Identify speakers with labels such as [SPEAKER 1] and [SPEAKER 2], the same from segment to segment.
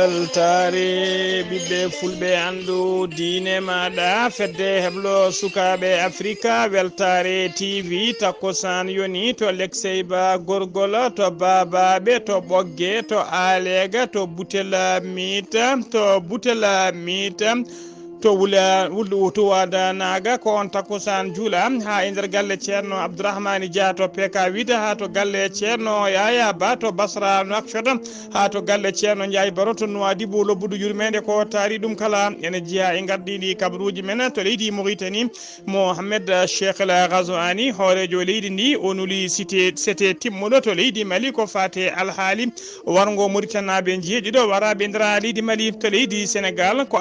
[SPEAKER 1] weltare ɓiɓɓe fulɓe andu diine maɗa fedde heblo sukaɓe africa weltare tv takkosan yoni to lekseyba gorgol to babaɓe to ɓogge to alega to butela mita to butela mita to to wada naga ko on takkusan juula ha e nder galle ceerno abdourahmani dia to pk wida ha to galle ceerno yaya ba to basra nakfet ha to galle ceerno ndiaye baro to Nouadhibou lobbudu yurmede ko taari ɗum kala ene jeeya e garɗiɗi kabaruuji men to leydi Mauritanie Mohamed Cheikh El Ghazouani hoorejo leydi ndi o nuli cité timmuɗo to leydi Mali ko fate alhaali wargo Mauritanaɓe jeeɗiɗo waraɓe ndera leydi Mali to leydi Sénégal ko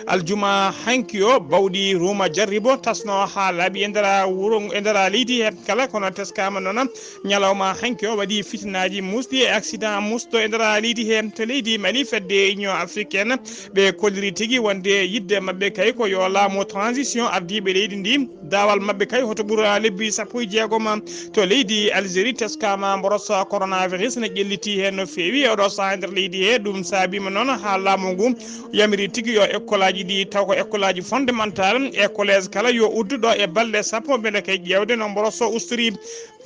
[SPEAKER 1] aljuma hankiyo bawɗi ruma jarribo tasno ha laaɓi e ndera wuro e ndera leydi he kala kono teskama noon ñalawma hankiyo waɗi fitinaji musɗi e accident musɗo e ndera leydi he to leydi Mali fedde union africaine ɓe kolliri tigui wonde yidde mabɓe kay ko yo laamu transition ardiɓe leydi ndi dawal mabɓe kay hoto ɓuura lebbi 16 to leydi Algérie teskama mborosa coronavirus ne ƴelliti hen no fewi oɗo saaha nder leydi he ɗum saabima noon ha laamu ngu yamiri tigui yo école aji ɗi taw ko école aji fondamental écolège kala yo udduɗo e balɗe sappo beele kay ƴewde no mboroso ustiri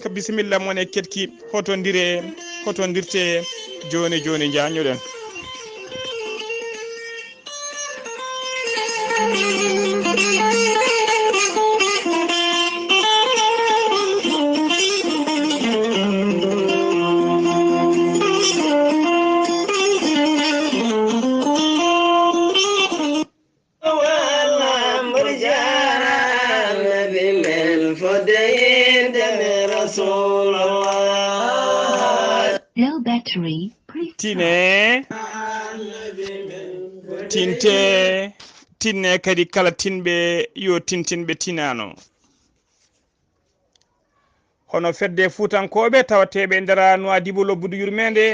[SPEAKER 1] ko bisimilla moon e ketki hoto dirte joni jañoɗen
[SPEAKER 2] Low battery, please.
[SPEAKER 1] tinne kadi kala tinɓe yo tintinɓe tinano hono fedde fuutankoɓe tawateɓe ndera Nouadhibou lobbudu yurmede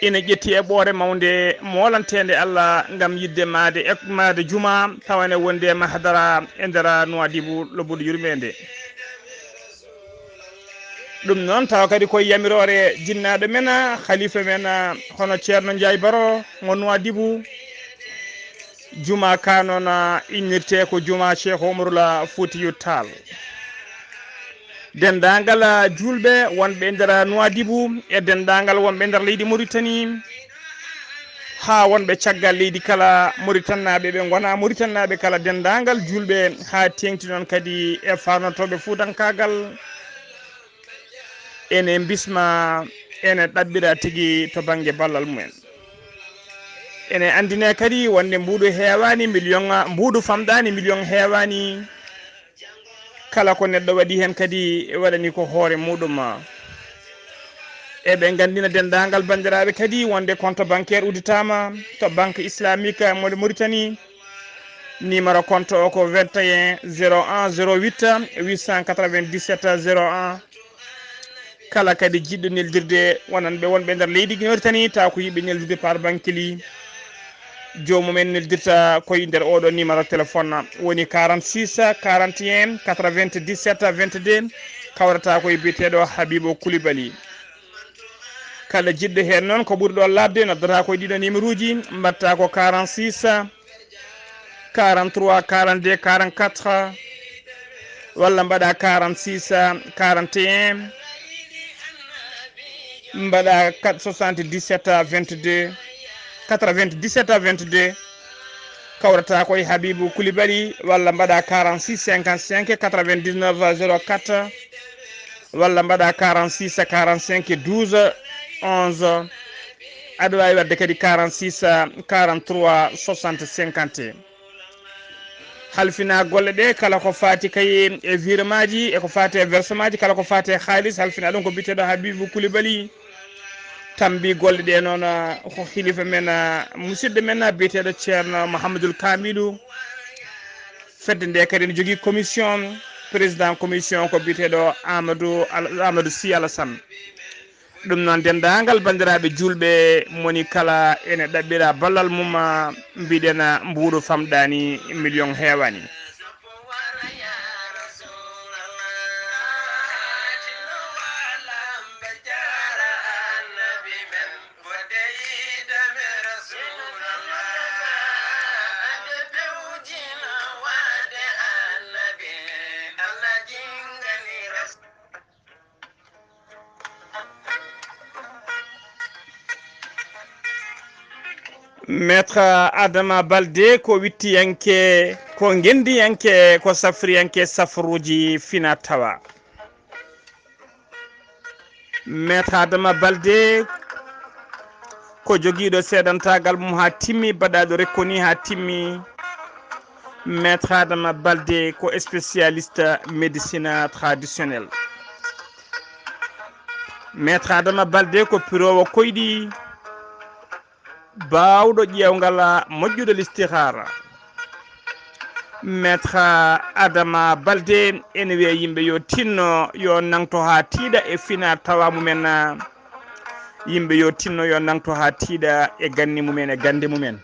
[SPEAKER 1] ina ƴetti e ɓoore mawde molantede Allah gam yidde made juma tawane wonde mahadara e ndera Nouadhibou lobbudu yurmede ɗum noon tawa kadi koye yamirore jinnaɗo men khalifa men hono ceerno Ndiaye Baro mo Nouadhibou juma ka noon innirte ko juma Cheikh Oumar Foutiyou Tall dendagal julɓe wonɓe e nder Nouadhibou e dendagal wonɓe nder leydi Mauritanie ha wonɓe caggal leydi kala Mauritannaɓe ɓe gona Mauritannaɓe kala dendagal julɓe ha tengti noon kadi e farnotoɓe fuutankagal ene bisma ene ɗaɓɓira tigui to banggue ballal mumen ene andine kadi wonde mbuɗu hewani million mbuɗu famɗani million hewani kala ko neɗɗo waɗi hen kadi waɗani ko hoore muɗum eɓe gandina dendagal bandiraɓe kadi wonde compte bancaire udditama to banque islamique mo Mauritanie numéro compte o ko 21 01 08 897 01 kala kadi jiɗɗo neldirde wonanɓe wonɓe nder leydi Mauritanie taw ko yiɓe neldirde par banque jomumen neldirta koye nder oɗo numéro téléphone woni 46 41 97 22 kawrata koye biyeteɗo Habibou Koulibaly kala jiɗɗo hen noon ko ɓuuri ɗo labde noddata koye ɗiɗo numéro uji mbatta ko 46 43 42 44 walla mbaɗa 46 41 mbaɗa 77 22 97 22 kawrata koye Habibou Koulibaly walla mbaɗa 46 55 99 04 walla mbaɗa 46 45 12 11 aɗa wawi wadde kadi 46 43 60 50 halfina golle ɗe kala ko fati kay e virement ji e ko fati e versement ji kala ko fati e halis halfina ɗum ko biteɗo Habibou Koulibaly tambi golle ɗe noon ko hilifa men musidɗo men biyeteɗo ceerno Mouhamadoul Kamilou fedde nde kadi ne jogui commission président commission ko biyeteɗo Amadou Sy Alassane ɗum noon dendagal bandiraɓe julɓe moni kala ene ɗaɓɓira ballal mum mbiɗen mbuɗo famɗani million hewani maître Adama Balde ko wittiyanke ko gendiyanke ko safriyanke safruji fina tawa. maître Adama Balde ko jogiiɗo seedantagal mum ha timmi baɗaɗo rekkoni ha timmi. maître Adama Balde ko spécialiste médecine traditionnelle. maître Adama Balde ko pirowo koyɗi bawɗo ƴewgal moƴƴuɗo listihara. maître Adama Balde ene wiya yimɓe yo tinno yo nangto ha tiiɗa e fina tawa mumen. yimɓe yo tinno yo nangto ha tiiɗa e ganni mumen e gande mumen.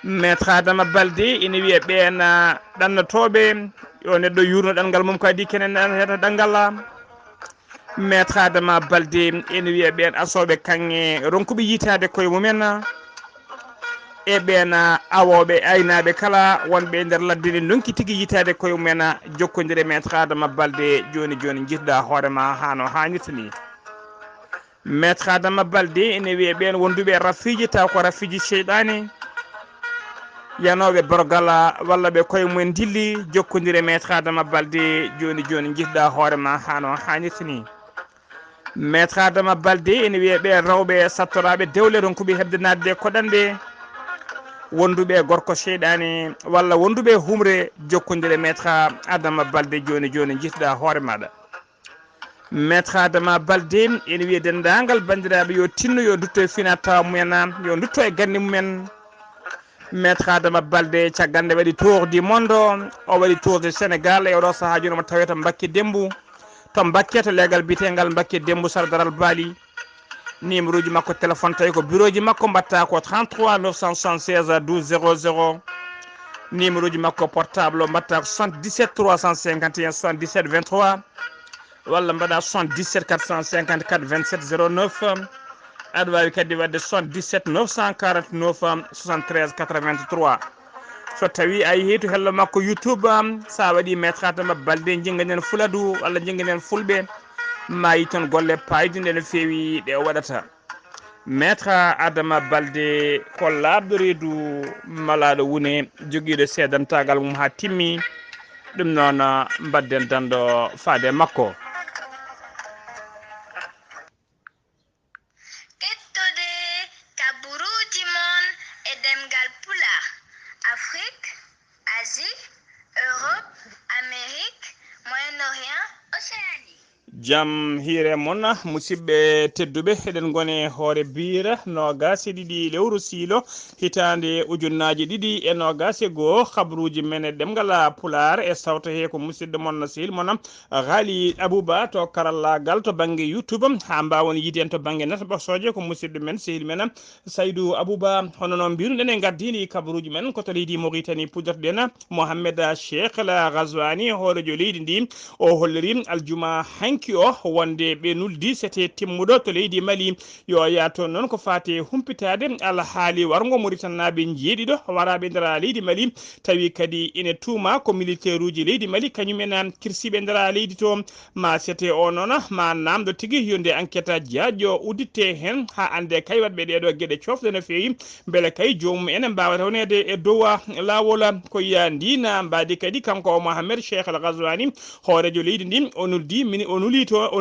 [SPEAKER 1] maître Adama Balde ene wiya ɓen ɗannotoɓe yo neɗɗo yurno ɗanngal mum ko adi kenen heta ɗanngal. maître Adama Balde ene wiya ɓen asoɓe kanŋe ronkuɓe yitade koye mumen e ɓen awoɓe aynaɓe kala wonɓe nder ladde ɗe donki tigui yitade koye mumen jokkodire maître Adama Balde joni joni jiɗɗa hoorema hano hannirta ni. maître Adama Balde ene wiya ɓen wonduɓe rafiji taw ko rafiji cheyɗani yanoɓe borgala walla ɓe koye mumen dilli jokkodire maître Adama Balde joni joni jiɗɗa hoorema hano hannirta ni. maître Adama Balde ene wiya ɓe rewɓe sattoraɓe dewle ronkuɓe hebde nadde koɗanɓe wonduɓe gorko cheyɗani walla wonduɓe humre jokkodire maître Adama Balde joni joni jiɗɗa hoore maɗa. maître Adama Balde ene wiya dendagal bandiraɓe yo tinno yo dutto e fina tawa mumen yo dutto e gande mumen. maître Adama Balde caggal nde waɗi tour du monde o waɗi tour de Sénégal e oɗo saaha joni omo tawe to Mbacké Dembu to Mbacké to legal bitegal Mbacké Dembu sardaral baali. numéro ji makko téléphone tawi ko bureau ji makko mbatta ko 33 976 12 00. numéro ji makko portable mbatta ko 77 351 77 23 walla mbaɗa 77 454 27 09. aɗa wawi kadi wadde 77 949 73 83. so tawi a yeehi to hello makko YouTube sa waɗi maître Adama Balde jingganen Fuladu walla jingganen Fulɓe ma yi toon golle payɗinde no fewi ɗe waɗata. maître Adama Balde ko labɗo reedu malaɗo wune joguiɗo seedantagal mum ha timmi ɗum noon mbadden dando faade makko.
[SPEAKER 3] Keɗtode kabaruuji mon e ɗemngal pulaar Afrique, Asie, Europe, Amérique, Moyen-Orient, Océanie.
[SPEAKER 1] jam hiire moon musidɓe tedduɓe eɗen gone hoyre-biir nogas e ɗiɗi lewru siilo hitande ujunnaji ɗiɗi e nogas e goho kabaruuji men e ɗemgal pulaar e sawto he ko musidɗo moon sehil moon Ghalii Abuu Bah to karallagal to banggue YouTube ha mbawon yiide en to banggue neto ɓosoje ko musidɗo men sehil men Saydou Abou Bah. hono noon mbiruɗen e gardini kabaruuji men koto leydi Mauritanie pudorɗen Mohamed Cheikh la Ghazouani hoorejo leydi ndi o holliri aljuma hanki o wonde ɓe nuldi sete timmuɗo to leydi Mali yo yato noon ko fati humpitade alhaali wargo Mauritannaɓe jeeɗiɗo waraɓe nder leydi Mali tawi kadi ine tuuma ko militaire uji leydi Mali kañumen kirsiɓe nder leydi to ma sete o noon ma namdo tigui yonde enquête jaaƴo uditte hen ha ande kay watɓe ɗeɗo gueɗe cofde no fewi beele kay jomum ene mbawa rewnede e dow lawol ko yiya ndina mbadi kadi kanko Mohamed Cheikh Al Ghazouani hoorejo leydi ndi o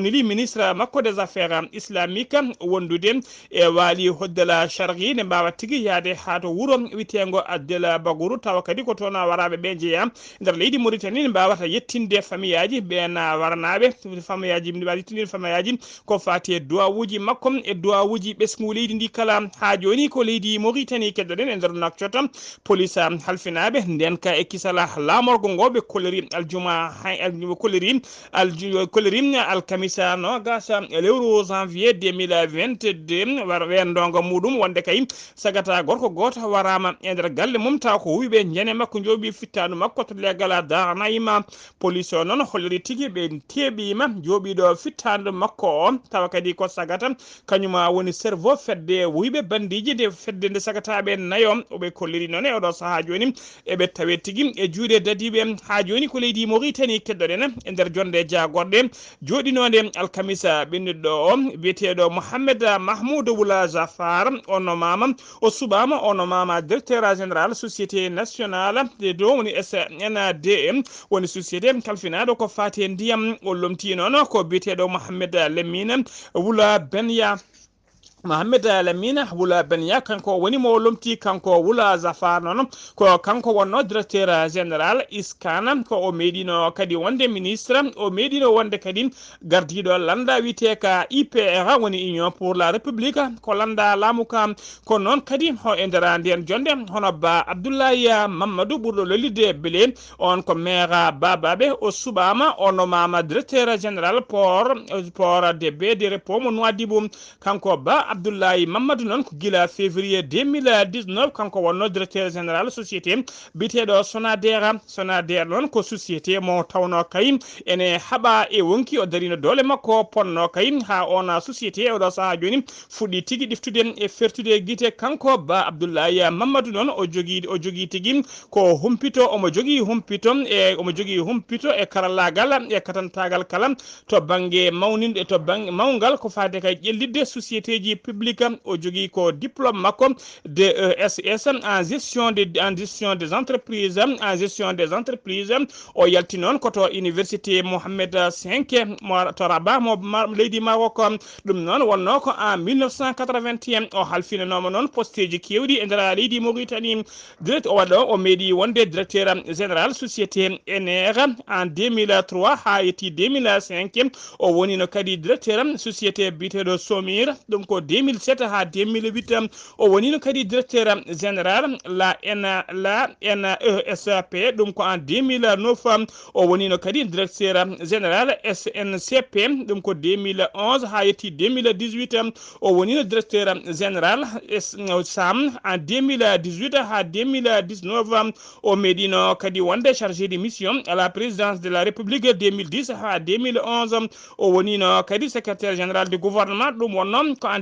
[SPEAKER 1] nuli ministre makko des affaires islamique wondude e waali hoddala sharqi ne mbawa tigui yaade ha to wuuro witego Addel Bagourou tawa kadi ko toon waraɓe ɓe jeeya nder leydi Mauritanie ne mbawata yettinde famille aji ɓen waranaɓe famille aji mbawa yettinde famille aji ko fati e duwawuji makko e duwawuji ɓesgu leydi ndi kala ha joni ko leydi Mauritanie keddoɗen e nder nakcota police halfinaɓe ndenka e kisala lamorgo ngo ɓe kolliri aljuma kolliri alkamisa nogas lewru janvier 2022 wendongo muɗum wonde kay sagata gorko goto warama e nder galle mum taw ko wiɓe jene makko jooɓi fittanu makko to legal darnayima police o noon holliri tigui ɓe teeɓima jooɓiɗo fittanu makko o tawa kadi ko sagata kañuma woni cerveau fedde wiɓe bandiji nde fedde nde sagataɓe nayo oɓe kolliri noon e oɗo saaha joni eɓe tawe tigui e juuɗe dadiɓe ha joni ko leydi Mauritanie keddoɗen e nder jonde jagorɗe jooɗi foɗinode alkamisa ɓennuɗo o biyeteɗo Mohamed Mahmoud Wula Jafar ono mama o subama ono mama directeur général société nationale de dow woni SNDM woni société kalfinaɗo ko fati ndiyam o lomti noon ko biyeteɗo Mohamed Lamine Wula Benya Mohamed Lamine Wula Benya kanko woni mo lomti kanko Wula Zafar non ko kanko wonno directeur général iskana ko o medino kadi wonde ministre o medino wonde kadi gardido landa wite ka IPR woni Union pour la République ko landa lamuka ko non kadi ho endera ndien jonde hono ba Abdoulaye Mamadou ɓurɗo lolide bele on ko maire Bababe o subama ono mama directeur général port DB de repos mo Nouadhibou kanko ba Abdoulaye Mamadou non ko gila février 2019 kanko wonno directeur général société biteɗo Sonader non ko société mo tawno kay ene haɓa e wonki o darino dole makko ponno kay ha ona société oɗo saha joni fuɗɗi tigui ɗiftude e fertude guite kanko ba Abdoulaye Mamadou non o jogui tigui ko humpito omo jogui humpito e karallagal e katantagal kala to banggue mawninde to banggue mawgal ko fade kay ƴellidde société ji public o jogui ko diplôme makko DESS en gestion des entreprises o yalti noon koto université Mohammed V to Rabat mo leydi Maroc ɗum noon wonno ko en 1981 o halfinanoma noon poste ji kewɗi e nder leydi Mauritanie direct o waɗo o meeɗi wonde directeur général société NR en 2003 ha yetti 2005 o wonino kadi directeur société biteɗo Somir ɗum ko 2007 ha 2008 o wonino kadi directeur général la NESP ɗum ko en 2009 o wonino kadi directeur général SNCP ɗum ko 2011 ha yetti 2018 o wonino directeur général SAM en 2018 ha 2019 o meɗino kadi wonde chargé de mission à la présidence de la République 2010 ha 2011 o wonino kadi secrétaire général du gouvernement ɗum wonno ko en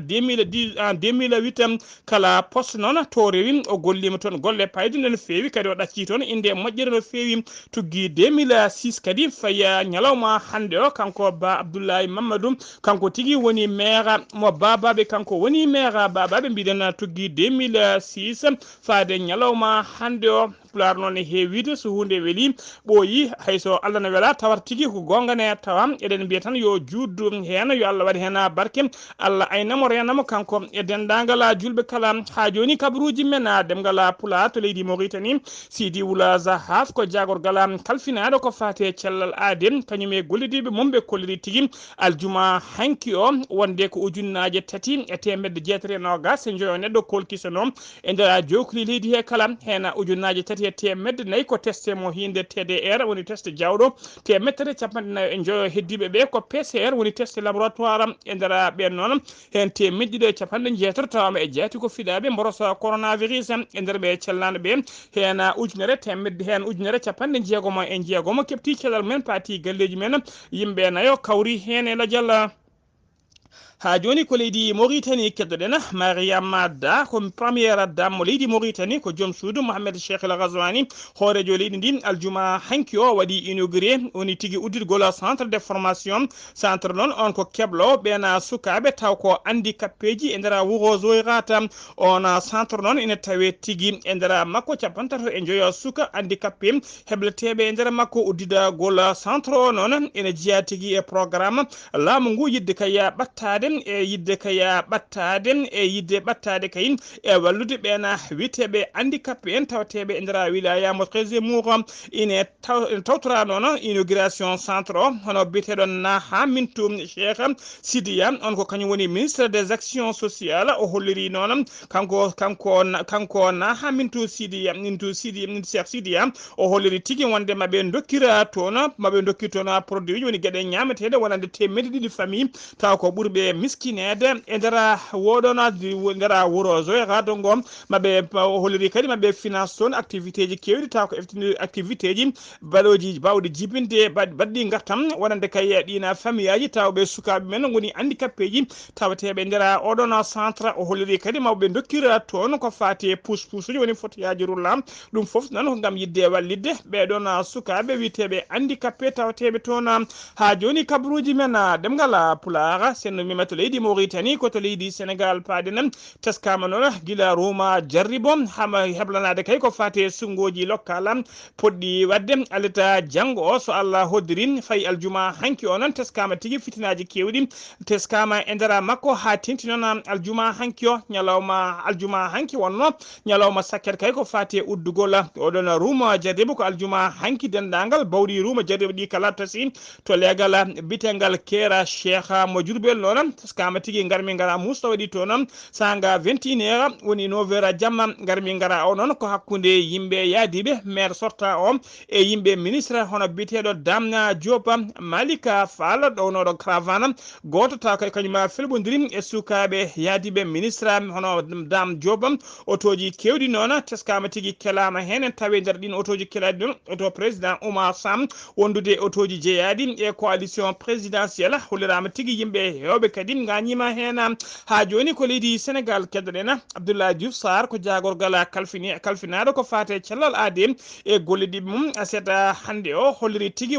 [SPEAKER 1] 2008 kala poste noon to rewi o gollima toon golle paydude no fewi kadi o ɗacci toon inde moƴƴere no fewi tuggi 2006 kadi faya ñalawma hannde o kanko ba Abdoulaye Mamadou kanko tigui woni maire mo Babaɓe kanko woni maire Babaɓe mbiɗen tuggi 2006 faade ñalawma hannde o pulaar noon e heewide so hunde weeli ɓooyi hayso Allah ne wela tawata tigui ko gongane tawa eɗen mbiya tan yo juddu hen yo Allah waɗi hen barke Allah aynamo renamo kanko e dendagal julɓe kala ha joni kabaruuji men ɗemngal pulaar to leydi Mauritanie Sidi Wula Zahaf ko jagorgal kalfinaɗo ko fate cellal aden kañum e gollidiɓe mum ɓe kolliri tigui aljuma hanki o wonde ko ujunnaje 3,9 e joyo neɗɗo kolkisono e nder jokuli leydi he kala hen ujunnaje 3,4 ko testé mo hinde TDR woni test jawɗo 1,4 e joyo heddiɓe ɓe ko PCR woni test laboratoire e nder ɓen noon hen 1,6 tawama e jeeti ko fiɗaɓe mborosa coronavirus e nder ɓe cellanaɓe ɓe hen ujunere temedde hen ujunere 60 kepti cellal men paati galleji men yimɓe nayo kawri hen e ladial ha joni ko leydi Mauritanie keddoɗen Mariama Da ko première dame mo leydi Mauritanie ko joom suudu Mohamed Cheikh El Ghazouani hoorejo leydi ndi aljuma hanki o waɗi inauguré woni tigui uddirgol centre de formation centre noon on ko keblo ɓena sukaɓe taw ko handicapé ji e nder wuro Zoyrata on centre noon ina tawe tigui e nder makko 50 suka handicapé hebleteɓe e nder makko uddidagol centre o noon ina jeeya tigui e programme laamu ngu yidde kaya ɓattade yidde ɓattade kayin e wallude ɓena witeɓe handicapé en tawateɓe e nder wilaya mo Trésémour ine tawtora noon inauguration centre o hono biteɗon Naha Mintou Cheikh Sidiya on ko kañum woni ministre des actions sociales o holliri noon kanko Naha Mintou Cheikh Sidiya o holliri tigui wonde maɓe dokkira toon produit woni gueɗe ñameteɗe wonande 200 famille taw ko ɓurɓe miskinede e ndera woɗona ndera wurozo e rado ngom maɓe holliri kadi maɓe finance toon activité ji kewɗi taw ko eftini activité ji baɗoji bawɗi jibinde baɗɗi gartam wonande kay ɗina famille aji tawɓe sukaɓe men goni handicapé ji tawateɓe ndera oɗon centre o holliri kadi mawɓe dokkira toon ko fati pousse pousse uji woni fotoyaji roulam ɗum foof nan ko gam yidde wallidde ɓeɗon sukaɓe witeɓe handicapé tawateɓe toon ha joni kabaruuji men ɗemngal pulaar senno mima to leydi Mauritanie ko to leydi Sénégal paadenan teskama noon gila Roma jarribo hama heblanade kay ko fate sungoji lokkal poɗɗi wadde alata janggo o so Allah hoddirin fayi aljuma hanki o noon teskama tigui fitinaji kewɗi teskama e ndera makko ha tengti noon aljuma hanki o ñalawma aljuma hanki wonno ñalawma sakket kay ko fate uddugol oɗon Roma jarribo ko aljuma hanki dendagal bawɗi Roma jarribo ɗi kala tasi to legal bitengal kera cheikha mo jurbel noon skama tigui garmi gara musta waɗi to noon sanga 21h woni 9h jamma garmi gara o noon ko hakkude yimɓe yaadiɓe maire sorta o e yimɓe ministre hono biteɗo damna Diop Malika Fall ɗownoɗo caravane goto taw kay kañuma felɓodiri e sukaɓe yaadiɓe ministre hono dame Diop otoji kewɗi noon teskama tigui kelama hen en tawi nder ɗin otoji kelaɗi noon auto président Oumar Sam wondude otoji jeeyaɗi e coalition présidentielle hollirama tigui yimɓe hewɓe kadi gañima hen ha joni ko leydi Sénégal keddoɗen Abdoulaye Diouf Sarr ko jagorgal kalfinaɗo ko fate cellal AD e golliɗiɓe mum seeɗa hannde o holliri tigui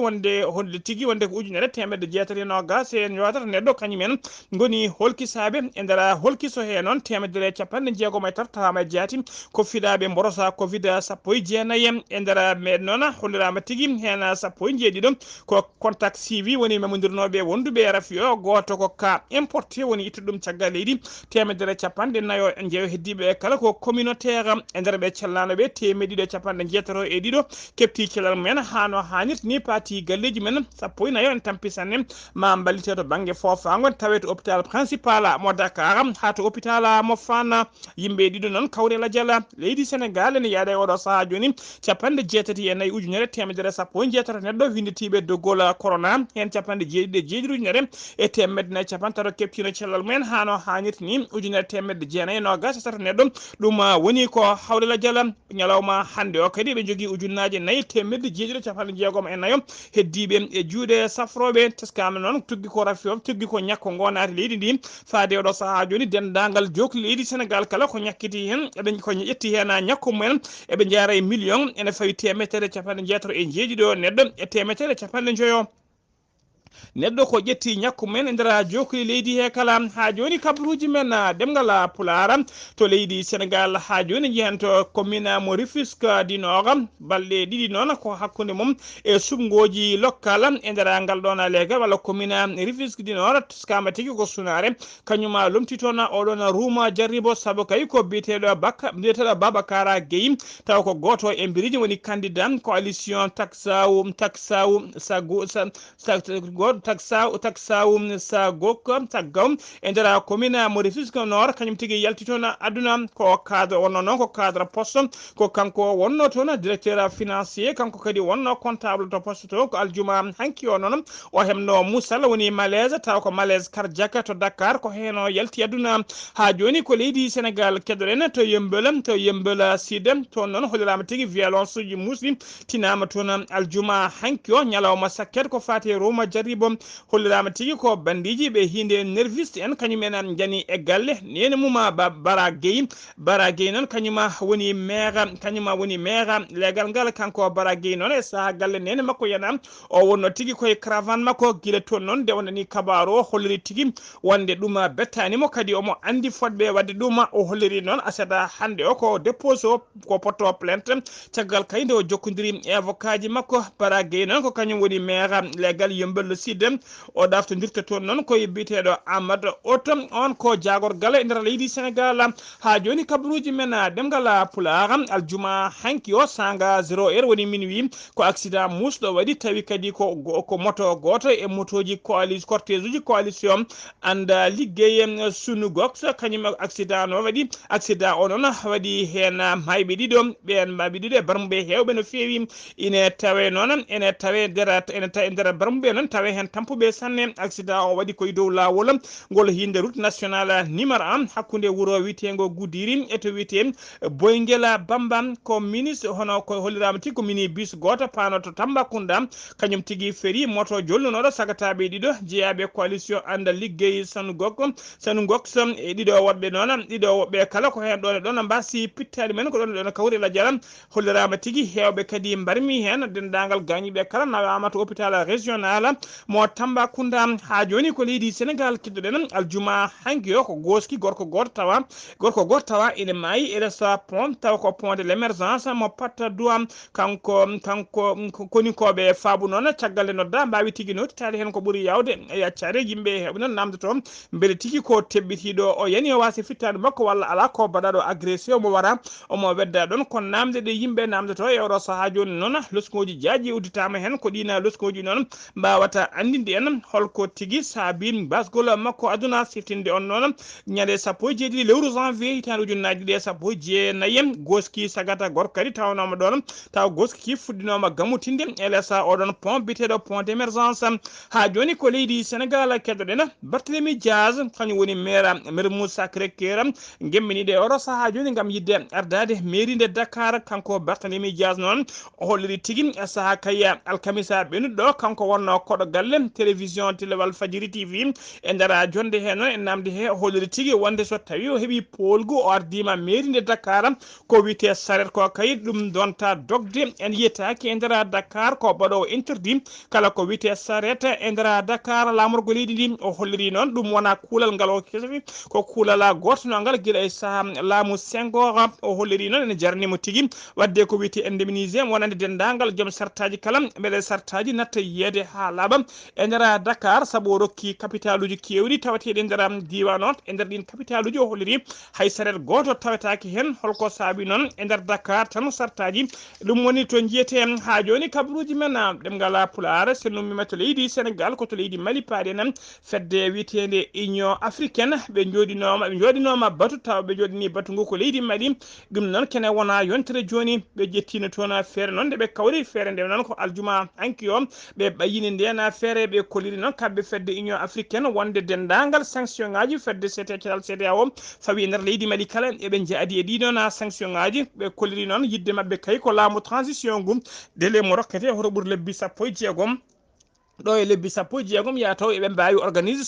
[SPEAKER 1] wonde ko ujunere temedde jeetati nogas e yewtata neɗɗo kañumen goni holkisaɓe e ndera holkiso he noon temedere capanɗe jeegom e tartama e jaati ko fiɗaɓe mborosa covid sappo e jeenayyi e ndera meɗen noon hollirama tigui hen sappo e jeeɗiɗo ko contact suivi woni memodirnoɓe wonduɓe rafi o goto ko cas importé woni ittude ɗum caggal leydi temedere capanɗe nayo jeewe heddiɓe kala ko communautaire e nder ɓe cellanoɓe temedɗiɗo capanɗe jeetato e ɗiɗo kepti cellal mumen hano hannirta ni paati galleji men sappo e nayo en tampisanne ma ballite to banggue fofago tawe to hôpital principal mo Dakar ha to hôpital mo Fann yimɓe ɗiɗo noon kawre ladial leydi Sénégal ene yaada e oɗo saaha joni capanɗe jeetati e nayyi ujunere temedere sappo e jeetato neɗɗo winditiɓe doggol corona hen capanɗe jeeɗiɗi e jeeɗiɗi ujunere e temedde nayyi capantato keptino cellal mumen hano hannirta ni ujunere temedde jeenayyi nogas e tato neɗɗo ɗum woni ko hawle ladial ñalawma hannde o kadi ɓe jogui ujunnaje nayyi temedde jeeɗiɗi capanɗe jeegom e nayo heddiɓe e juuɗe safroɓe teskama noon tuggi ko rafi o tuggi ko ñakko gonati leydi ndi faade oɗo saaha joni dendagal jokli leydi Sénégal kala ko ñakkiti hen eɓe ko ƴetti hen ñakku mumen eɓe jaara e million ene fawi temedere capanɗe jeetato e jeeɗiɗo neɗɗo e temedere capanɗe joyo neɗɗo ko ƴetti ñakku men e nder jokoli leydi he kala ha joni kabaruuji men ɗemngal pulaar to leydi Sénégal ha joni jiihen to commune mo Rufisque du Nord balɗe ɗiɗi noon ko hakkude mum e subgoji local e nder ngal ɗon legal walla commune Rufisque du Nord skama tigui ko sunare kañuma lomti toon oɗon ruuma jarribo saabu kay ko biyeteɗo Babacar Gueye taw ko goto e mbiriji woni candidat coalition taksaw tagaw e nder commune mo Rufisque Nord kañum tigui yalti toon aduna ko cadre wonno noon ko cadre poste ko kanko wonno toon directeur financier kanko kadi wonno comptable to poste to ko aljuma hanki o noon o hemno musal woni malaise taw ko malaise cardiaque to Dakar ko heno yalti aduna ha joni ko leydi Sénégal keddoɗen to yembel sud toon noon hollirama tigui violence uji musli tinama toon aljuma hanki o ñalawma sakket ko fate Roma jarribo hollirama tigui ko bandiji ɓe hinde nerviste en kañumen jani e galle nene muma Bara Gueye noon kañuma woni maire legal ngal kanko Bara Gueye noon e saaha galle nene makko yana o wonno tigui koye caravane makko guila toon noon nde wonani kabaru o holliri tigui wonde ɗum bettanimo kadi omo andi fodɓe wadde ɗum o holliri noon aseɗa hande o ko dépose o ko poto plainte caggal kayde o jokkodiri e avocat ji makko Bara Gueye noon ko kañum woni maire legal yembel sud o ɗaftodirta toon noon koye biteɗo Amadou Otom on ko jagorgal e nder leydi Sénégal ha joni kabaruuji men ɗemngal pulaar aljuma hanki o sanga 0h woni minuit ko accident musɗo waɗi tawi kadi ko moto goto e motoji cortège uji coalition anda liggey Sunugox kañum accident o noon waɗi hen mayɓe ɗiɗo ɓen mayɓe ɗiɗo e barmuɓe hewɓe no fewi ene tawe nder barmuɓe noon tawe hen tampuɓe sanne accident o waɗi koye dow lawol ngol hinde route nationale numéro 1 hakkude wuro witego Goudiri e to wiyete Boyguela Bambam ko ministre hono ko hollirama tigui ko mini bus goto panoto Tambacounda kañum tigui féri moto jolnunoɗo sagataɓe ɗiɗo jeeyaɓe coalition anda liggey sanu gokko e ɗiɗo woɓɓe noon ɗiɗo woɓɓe kala ko hen ɗon e ɗon mbasi pittali men ko ɗon e ɗon kawri la jalam hollirama tigui hewɓe kadi mbarmi hen dendagal gañiɓe kala nawama to hôpital régional mo Tambacounda ha joni ko leydi Sénégal keddoɗen aljuma hanki o ko goski gorko goto tawa ene maayi e resta pont taw ko pont de l'émergence mo patta duwam kanko konikoɓe faabu noon caggal nde nodda mbawi tigui nottitade hen ko ɓuuri yawde e yaccade yimɓe heɓe noon namdoto beele tigui ko tebbitiɗo o yani o wasi fittade makko walla ala ko baɗaɗo agressé omo wara omo wedda ɗon ko namde ɗe yimɓe namdoto e oɗo saaha joni noon loskuji jaaji udditama hen ko ɗina loskuji noon mbawata andinde en holko tigui saabi basgol makko aduna siftinde on noon ñande sappo e jeeɗiɗi lewru janvier hitande ujunnaje ɗiɗi e sappo e jeenayyi goski sagata gorko kadi tawnoma ɗon taw goski fuɗɗinoma gammutinde e lesa oɗon pont biteɗo pont d'émergence ha joni ko leydi Sénégal keddoɗen Barthélémy Dias kañum woni maire Mermoz Sacré-Cœur gemminiɗe oɗo saaha joni gam yidde ardade mairie de Dakar kanko Barthélémy Dias noon o holliri tigui e saaha kaya alkamisa ɓenuɗo kanko wonno koɗo galle télévision téléwal Fadjiri TV e nder jonde he noon e namde he o holliri tigui wonde so tawi o heeɓi polgu o ardima mairie de Dakar ko wiyete saret ko kayit ɗum donta dogde en yiyetaki e nder Dakar ko baɗowo interdit kala ko wiyete saret e nder Dakar lamorgo leydi ndi o holliri noon ɗum wona kuulal ngal o kesofi ko kuulala gotonogal guila e saaha laamu Senghor o holliri noon ene jarnimo tigui wadde ko wiyete indemnisé wonande dendagal joom sartaji kala beele sartaji natta yiyede ha laaɓa e nder Dakar saabu o rokki capital uji kewɗi tawateɗi e nder diwan o e nder ɗin capital uji o holliri hay saret goto tawetaki hen holko saabi noon e nder Dakar tan sartaji ɗum woni to jiyete ha joni kabaruuji men ɗemngal pulaar sennumima to leydi Sénégal ko to leydi Mali paaɗen fedde witende Union africaine ɓe joɗinoma batu taw ɓe joɗini batu ngu ko leydi Mali ɗum noon kene wona yontere joni ɓe ƴettino toon feere noon nde ɓe kawri feere nde noon ko aljuma hanki o ɓe ɓayini ndena feere ɓe koliri noon kamɓe fedde Union africaine wonde dendagal sanction ngaji fedde Cellal CEDEAO fawi nder leydi Mali kala eɓe jaadi e ɗiɗon sanction ngaji ɓe koliri noon yidde mabɓe kay ko laamu transition ngu délai mo rokkete hoto ɓuuri lebbi sappo e jeegom ɗo e lebbi sappo e jeegom ya taw eɓe mbawi organise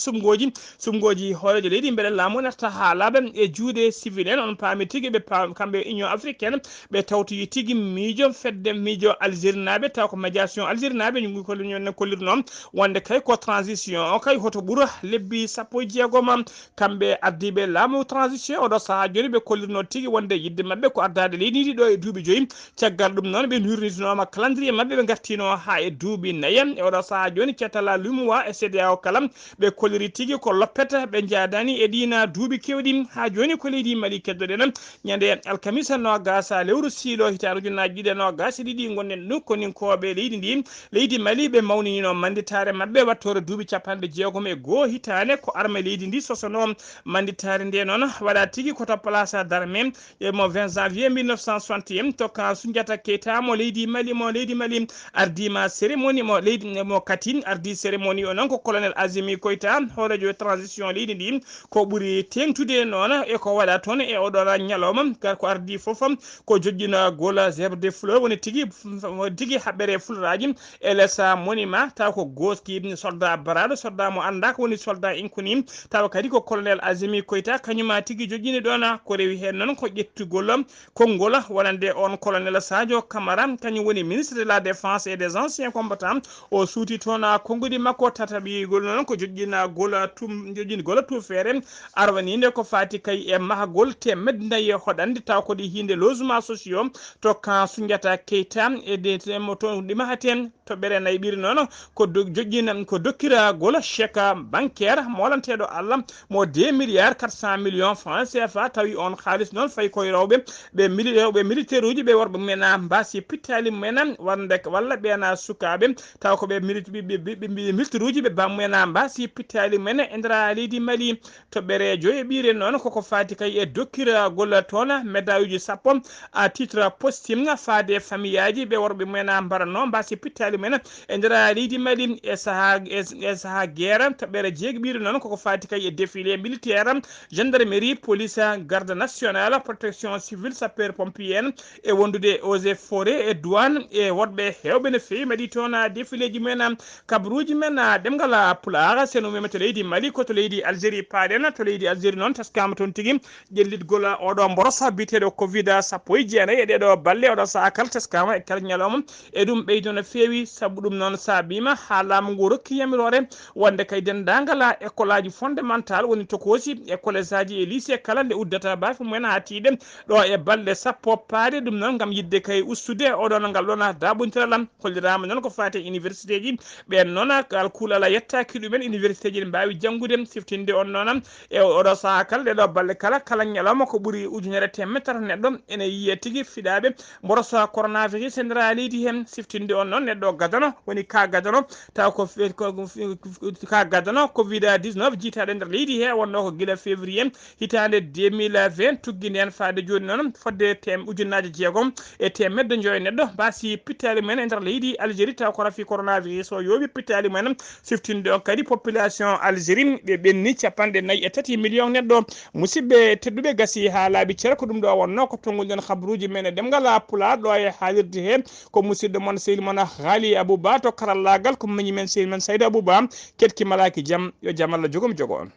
[SPEAKER 1] sumgoji hoorejo leydi beele laamu nata ha laaɓa e juuɗe civil en on paami tigui ɓe kamɓe Union africaine ɓe tawtoyi tigui miijo fedde miijo Algérie naɓe taw ko médiation Algérie naɓe ñugui kollirno wonde kay ko transition o kay hoto ɓuura lebbi sappo e jeegom kamɓe ardiɓe laamu transition oɗo saaha joni ɓe kollirno tigui wonde yidde mabɓe ko ardade leydi ndi ɗo e duuɓi 5 caggal ɗum noon ɓe nurnitinoma calendrier mabɓe ɓe gartino ha e duuɓi 4 e oɗo saaha joni cetala lumuwa e CEDEAO kala ɓe kolliri tigui ko loppeta ɓe jaadani e ɗina duuɓi kewɗi ha joni ko leydi Mali keddoɗen ñande alkamisa nogasa lewru siilo hitande ujunnaje ɗiɗi e nogas e ɗiɗi gonnen ɗum koninkoɓe leydi ndi leydi Mali ɓe mawninino manditare mabɓe wattore duuɓi 60 hitande ko arme leydi ndi sosono manditare nde noon waɗa tigui koto place d'armée mo 20 janvier 1961 tokka Soundiata Keita mo leydi Mali ardima cérémonie mo leydi mo Kati ardi cérémonie o noon ko colonel Azimi Koita horejo transition leydi ndi ko ɓuuri tengtude noon e ko waɗa toon e oɗon ñalawma ko ardi foof ko joƴƴina gola zèbre de fleur woni tigui haɓɓere fulraji e lesa monima taw ko goski soldat baraɗo soldat mo anda ko woni soldat inkoni taw kadi ko colonel Azimi Koita kañuma tigui joƴƴini ɗon ko rewi hen noon ko ƴettugol konngol wonande on colonel Sadio Camara kañum woni ministre de la défense et des anciens combattants o suuti toon konngudi makko tataɓigol noon ko joƴƴina gola tufere arwaninde ko fati kay e mahagol temedde nayyi hoɗande taw koɗi hinde logement sociaux to kan Soundiata Keita e ɗemo to ɗimahaten to ɓere nayyi ɓiri noon ko joƴƴina ko dokkiragol chèque bancaire molanteɗo Allah mo 2 milliards 400 millions francs CFA tawi on haalis noon fayi koye rewɓe ɓe militaire uji ɓe worɓe mena mbasi pittali mena wonde walla ɓena sukaɓe taw ko ɓe militaire uji ɓe bammena mbasi pittali men e nder leydi Mali to ɓere joyi ɓiire noon koko fati kay e dokkiragol toon médaille uji 10 à titre posthume faade famille aji ɓe worɓe mena mbaranno mbasi pittali pittali men e ndera leydi mali e saha guerre toɓɓere jeeguiɓiɗo noon koko fati kay e défilé militaire gendarmerie police garde nationale protection civile sapeur pompier en e wondude eaux et forêt e douane e woɗɓe hewɓe no fewi mbaɗi toon défilé ji men kabaruuji men ɗemngal pulaar seno mema to leydi mali koto leydi algérie paaɗen to leydi algérie noon teskama toon tigui ƴellitgol oɗo mborosa biteɗo covid sappo e jeenayyi e ɗeɗo balle oɗo saha kala teskama e kala ñalawma e ɗum ɓeydo no fewi saabu ɗum noon saabima ha laamu ngu rokki yamirore wonde kay dendagal école aji fondamental woni tokosi e collège aji e lycée kala nde uddata bafi mumen ha tiiɗe ɗo e balɗe sappo paade ɗum noon gam yidde kay ustude oɗon ngal ɗon daɓontiralam hollirama noon ko fate université ji ɓen noon kal kuulala yettaki ɗumen université ji ɗi mbawi janggude siftinde on noon e oɗo saaha kala ɗeɗo balɗe kala ñalawma ko ɓuuri ujunere temedde tati neɗɗo ene yiiye tigui fiɗaɓe mboroso coronavirus e ndera leydi hen siftinde on noon neɗɗo gadano woni ka gadano taw ko ka gadano covid 19 jiitaɗo e nder leydi he wonno ko guila février hitande 2020 tugguide hen faade joni noon fodde ujunnaje jeegom e temedde joyi neɗɗo mbasi pittali men e nder leydi algérie taw ko rafi coronavirus o yooɓi pittali men siftinde on kadi population algérie ɓe ɓenni 43 million neɗɗo musidɓe tedduɓe gasi ha laaɓi ceera ko ɗum ɗo wonno ko tonguɗen habaruji men e ɗemgal pulaar ɗo e haalirde he ko musidɗo moon sehil moon Ghalii Abuu Bah to karallagal ko mañi men sehil men Abou Bah ketki malaki jaam yo jaam Allah jogom jogo on.